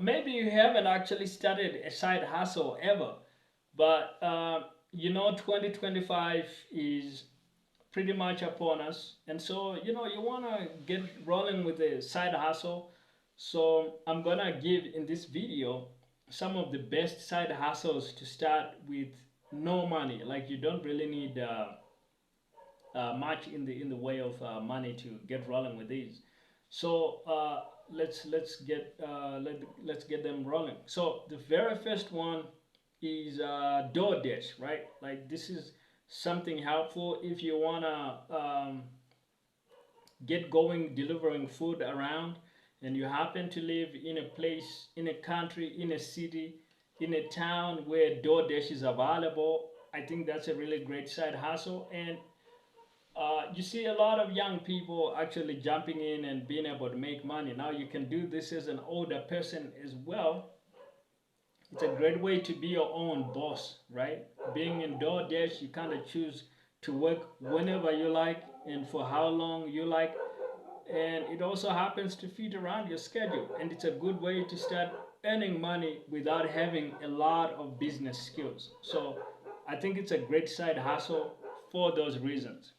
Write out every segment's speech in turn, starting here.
maybe you haven't actually started a side hustle ever, but 2025 is pretty much upon us, and so you want to get rolling with a side hustle. So I'm gonna give in this video some of the best side hustles to start with no money. Like you don't really need much in the way of money to get rolling with these. So let's get them rolling. So the very first one is DoorDash, right? Like this is something helpful if you wanna get going delivering food around, and you happen to live in a place, in a country, in a city, in a town where DoorDash is available. I think that's a really great side hustle, and you see a lot of young people actually jumping in and being able to make money. Now you can do this as an older person as well. It's a great way to be your own boss, right? Being in DoorDash, you kind of choose to work whenever you like and for how long you like. And it also happens to fit around your schedule. And it's a good way to start earning money without having a lot of business skills. So I think it's a great side hustle for those reasons.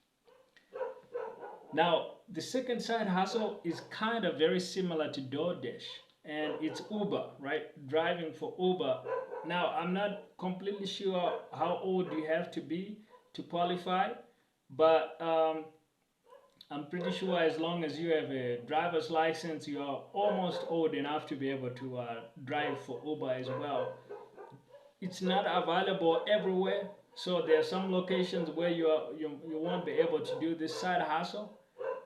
Now, the second side hustle is kind of very similar to DoorDash, and it's Uber, right? Driving for Uber. Now, I'm not completely sure how old you have to be to qualify, but I'm pretty sure as long as you have a driver's license, you are almost old enough to be able to drive for Uber as well. It's not available everywhere, so there are some locations where you won't be able to do this side hustle.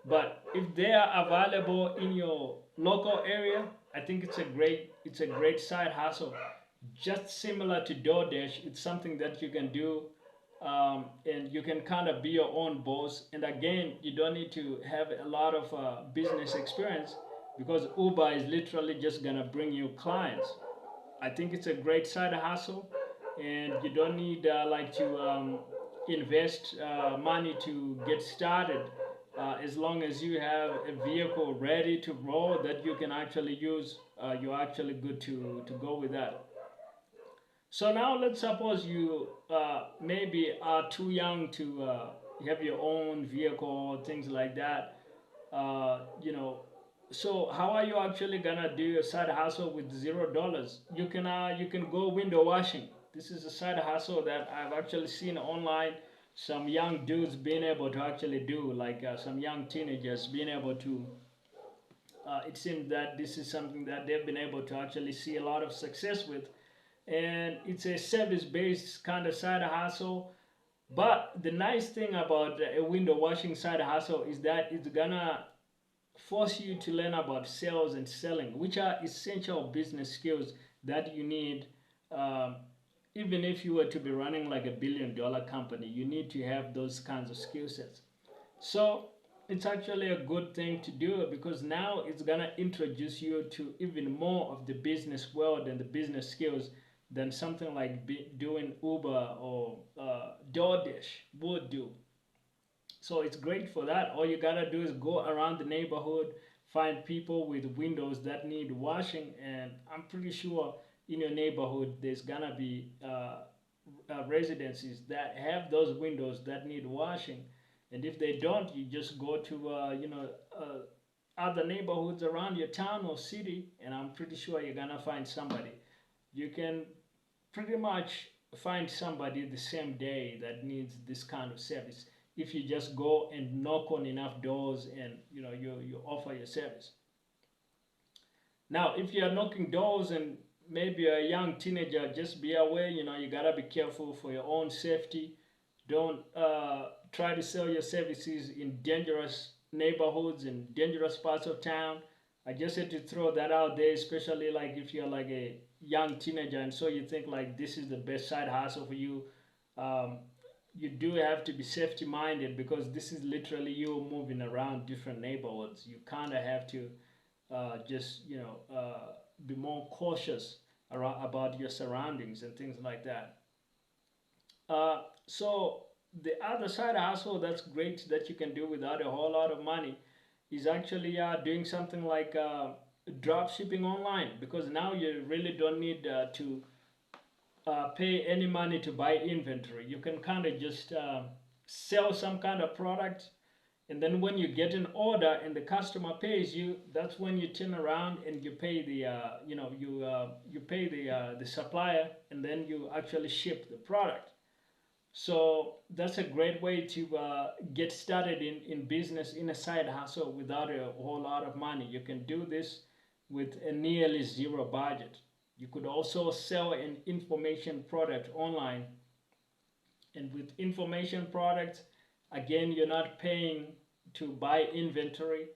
But if they are available in your local area, I think it's a great side hustle. Just similar to DoorDash, it's something that you can do, and you can kind of be your own boss. And again, you don't need to have a lot of business experience because Uber is literally just gonna bring you clients. I think it's a great side hustle, and you don't need like to invest money to get started. As long as you have a vehicle ready to roll that you can actually use, you're actually good to go with that. So now let's suppose you maybe are too young to have your own vehicle, things like that. So how are you actually gonna do a side hustle with $0? You can go window washing. This is a side hustle that I've actually seen online. Some young dudes being able to actually do, like some young teenagers being able to. It seems that this is something that they've been able to actually see a lot of success with, and it's a service-based kind of side hustle. But the nice thing about a window washing side hustle is that it's gonna force you to learn about sales and selling, which are essential business skills that you need. Um, Even if you were to be running like $1 billion company, you need to have those kinds of skill sets. So it's actually a good thing to do because now it's gonna introduce you to even more of the business world and the business skills than something like doing Uber or DoorDash would do. So it's great for that. All you gotta do is go around the neighborhood, find people with windows that need washing, and I'm pretty sure in your neighborhood there's gonna be residences that have those windows that need washing. And if they don't, you just go to other neighborhoods around your town or city, and I'm pretty sure you're gonna find somebody. You can pretty much find somebody the same day that needs this kind of service if you just go and knock on enough doors and you offer your service. Now if you're knocking doors and maybe you're a young teenager, just be aware, you gotta be careful for your own safety. Don't try to sell your services in dangerous neighborhoods and dangerous parts of town. I just had to throw that out there, especially like if you're like a young teenager and so you think like this is the best side hustle for you. Um, you do have to be safety minded because this is literally you moving around different neighborhoods. You kind of have to just be more cautious about your surroundings and things like that. So the other side hustle that's great that you can do without a whole lot of money is actually doing something like drop shipping online, because now you really don't need to pay any money to buy inventory. You can kind of just sell some kind of product, and then when you get an order and the customer pays you, that's when you turn around and you pay the you pay the supplier, and then you actually ship the product. So that's a great way to get started in business, in a side hustle, without a whole lot of money. You can do this with a nearly zero budget. You could also sell an information product online. And with information products, again, you're not paying to buy inventory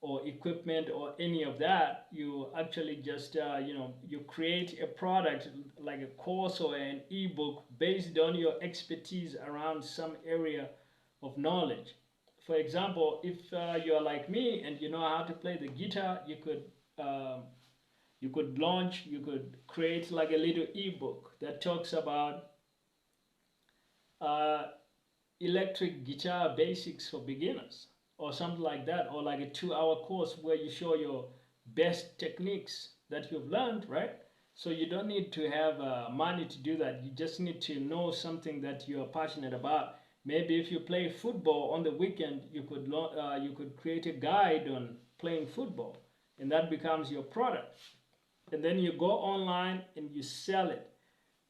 or equipment or any of that. You actually just you create a product like a course or an ebook based on your expertise around some area of knowledge. For example, if you're like me and you know how to play the guitar, you could create like a little ebook that talks about uh, electric guitar basics for beginners, or something like that, or like a 2-hour course where you show your best techniques that you've learned, right? So you don't need to have money to do that. You just need to know something that you're passionate about. Maybe if you play football on the weekend, you could create a guide on playing football, and that becomes your product. And then you go online and you sell it,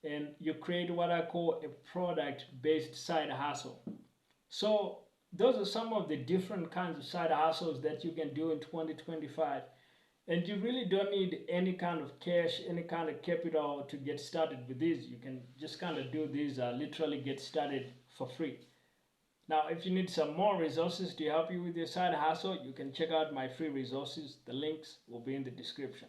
and you create what I call a product-based side hustle. So those are some of the different kinds of side hustles that you can do in 2025. And you really don't need any kind of cash, any kind of capital to get started with these. You can just kind of do these, literally get started for free. Now, if you need some more resources to help you with your side hustle, you can check out my free resources. The links will be in the description.